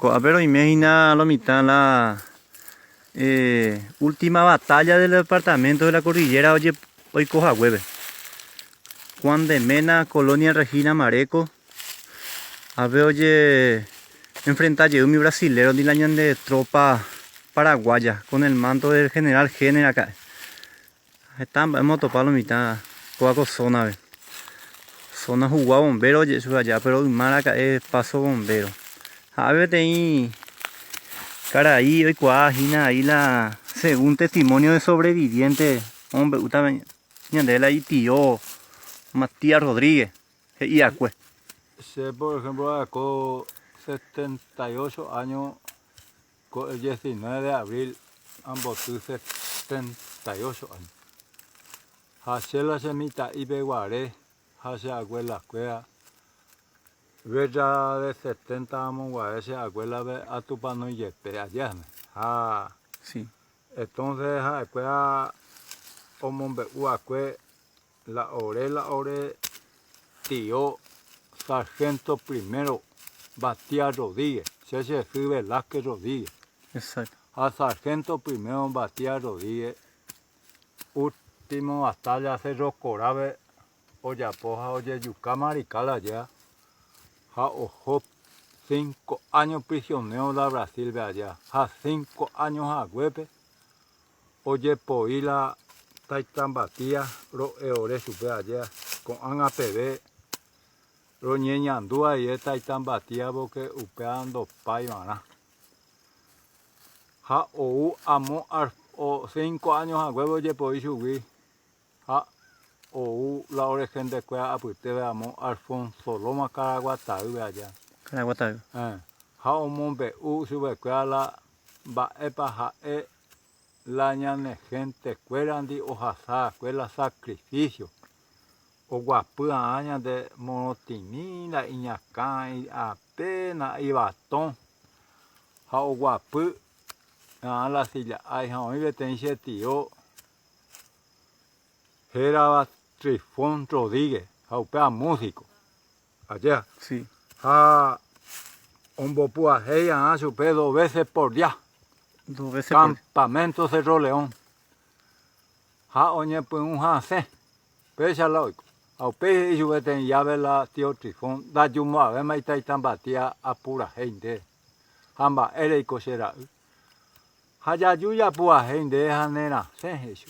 Pero imagina lo mitad la última batalla del departamento de la cordillera, oye, hoy coja hueve. Juan de Mena, Colonia Regina Mareco. A ver, oye, enfrentar a un brasilero de la de tropa paraguaya con el manto del general Jenner acá. Hemos topado la mitad, coaco zona, ve. Zona jugada bombero, oye, eso allá, pero mal acá es paso bombero. A ver, ahí, cara ahí, hoy cuajina ahí la, según testimonio de sobreviviente, hombre, usted ñandela ahí tío Matías Rodríguez, y acue. Sí, por ejemplo, con 78 años, con el 19 de abril, ambos 78 años. Hace la semita y beguaré, hace abuela cuea. Verja de 70 años, guarese abuela a tu pano y yepe allá. Sí. Entonces, acuea, como beguacue, la ore, tío. Sargento primero, Matías Rodríguez, se escribe Velázquez Rodríguez. Exacto. A sargento primero, Matías Rodríguez, último batalla Cerro Corabe, Oyapoja, Oyeyucá, Maricala allá. A ojo 5 años prisionero de Brasil de allá. A 5 años a Huepe, Oye Poila, Taitambatía, Roeore supe allá, con Ana PB. Roñeñandúa y esta y tan batida porque upeando paimana. Ja ou amo o 5 años a huevo ye podí subir. Ja ou la origen de cueva apute de amo Alfonso Loma Caraguatá allá. Caraguatá. Ja o mombe sube cueva la ba epa ja la ñane gente cuerandi o jasa cuela sacrificio. O guapua aña de monotinina, iñacán, apenas y batón. Ja o guapu, la silla, ay, ja, hoy vetense tío. Era Trifón Rodríguez, ja, upea músico. Allá. Sí. Ja, un bopua, ella, supe 2 veces por día. 2 veces por día. Campamento Cerro León. Ja, oñe, pues un jase. Pesa la oico. Ao peixe y sube ten llave la tío Trifón, da yumo a ver maita y tan batía a pura gente. Hamba ere y cochera. Haya yuya pura gente, hanera, se hecho.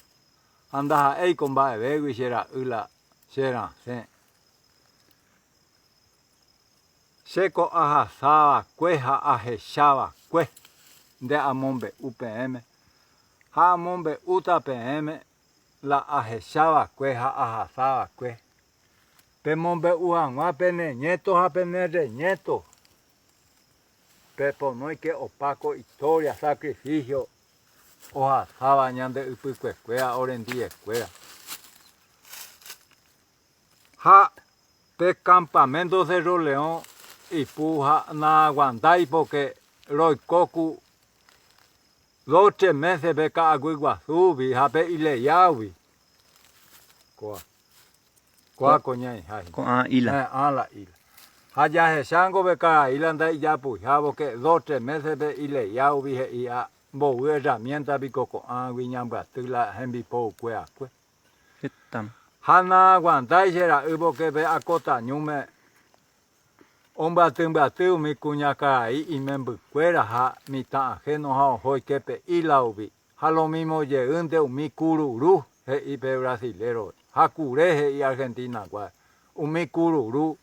Anda a con va a ver y será la será, se. Seco ajasaba, cueja ajechaba, cue, de amombe UPM. Ha amombe uta PM, la ajechaba, cueja ajasaba, cue. Pemombe uan, apene nieto, apene de nieto. Pepo no hay que opaco, historia, sacrificio. Oja, sabañan de upicuescuea, orendí escuela. Ja, pe campamento Cerro León y puja na aguantai porque roicocu 2 3 meses beca aguiguazú, vi, jape ile yawi. Coa coña, Isla. La isla. Allá se sango beca isla anda ya pujabo que 2 3 meses de ile yawi y a bo herramienta bicoco viñan batila hembi po cuea cue. Hana aguantai será hubo que ve acota ñume. Ombatiu mi cuñaca ahí y me embucuera ja mi ta ajeno ja hoy que pe ilaubi. Ja lo mismo llegunde mi cururu y pe brasilero. Ja cureje y Argentina guay. Mi cururu.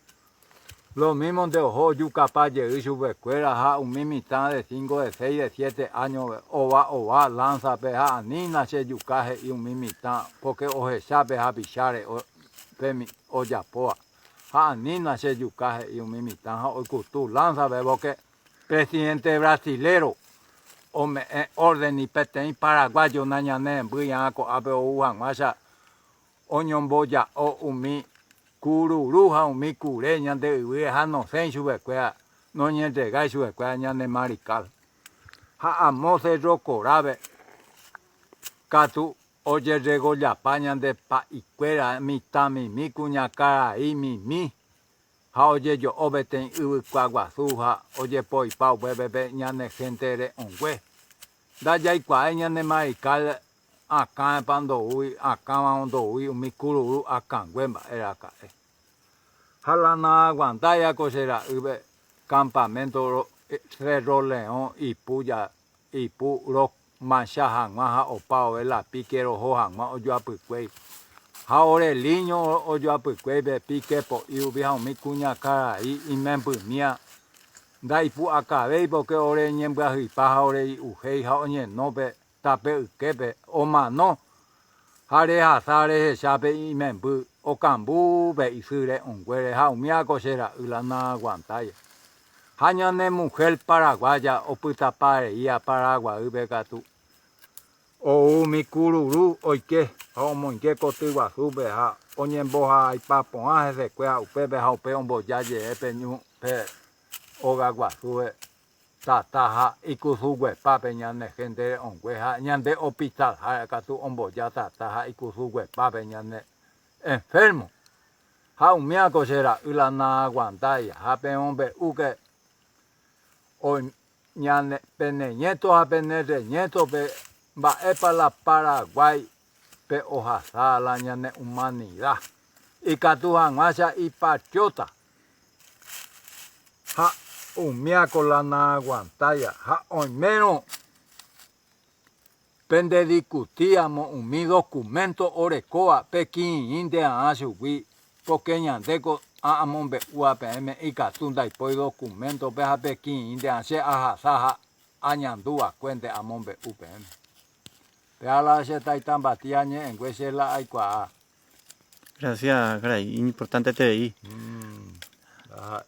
Lo mismo de ojo yucapá llegué su becuera ja mi mitad de 5 de 6 de 7 años ova lanza pe ja nina se yucaje y mi mitad porque oje sabe ja bichare pe mi oyapoa. Ja nina se yucaje y mi mitad ja hoy cultu lanza bebo que presidente brasilero o me orden y peten paraguayo nañane buyan ko abe uhan masa oñomboya o umi cururuja umi cureña de ueja no sé su becuea no ni entrega su becuea ñane marical ja amo Cerro Corabe catu oye regolla pañan de pa y cuera mi tami mi cuñacara y mi ha oye yo obeten uguaguazuja oye poi pau bebé ñane gente de ongue da ya igual ñane marical acá pando uy acá mando uy mi curu acá güemba era acá jalana aguantaya cosera ube campamento Cerro León y puya y pu rock mancha hangma o pao la piquero ho hangma o yo apukwe ahora el niño o yo apukwe be pique po y ubia mi cuña cara y membu mia dai pu akabe porque ore nyembra hi pa ore uhei ha onye no be tape kebe o mano hare hasare shabe y membu o cambu be isure ongwere ha umia cosera ulana aguantaya hañane mujer paraguaya o puta pareía Paraguay begatu o mi cururu oike o monke cotigua sube ha oñemboja y papo a se cuea upebe ha upe un boyaye epeñu pe oga guasue tataja y kusugüe pape ñane gente ongueja ñande hospital ha catu un boya tataja y kusugüe pape ñane enfermo ha umia cosera ulana aguantaya ha pe hombre uke o ñane pene nieto a pene de nieto pe va para la Paraguay pe ojasa la ñane humanidad y catujan masa y patriota ha umia con la na aguantaya ha hoy menos pende discutíamos mi documento orecoa Pekín India asubí porque ñandeco a amombe UAPM y catunda y por documento peja Pekín India se ajasaja añandúa cuente amombe UPM pea la se taitan batiañe en huese la aikua Gracias, caray, importante te veí. ah,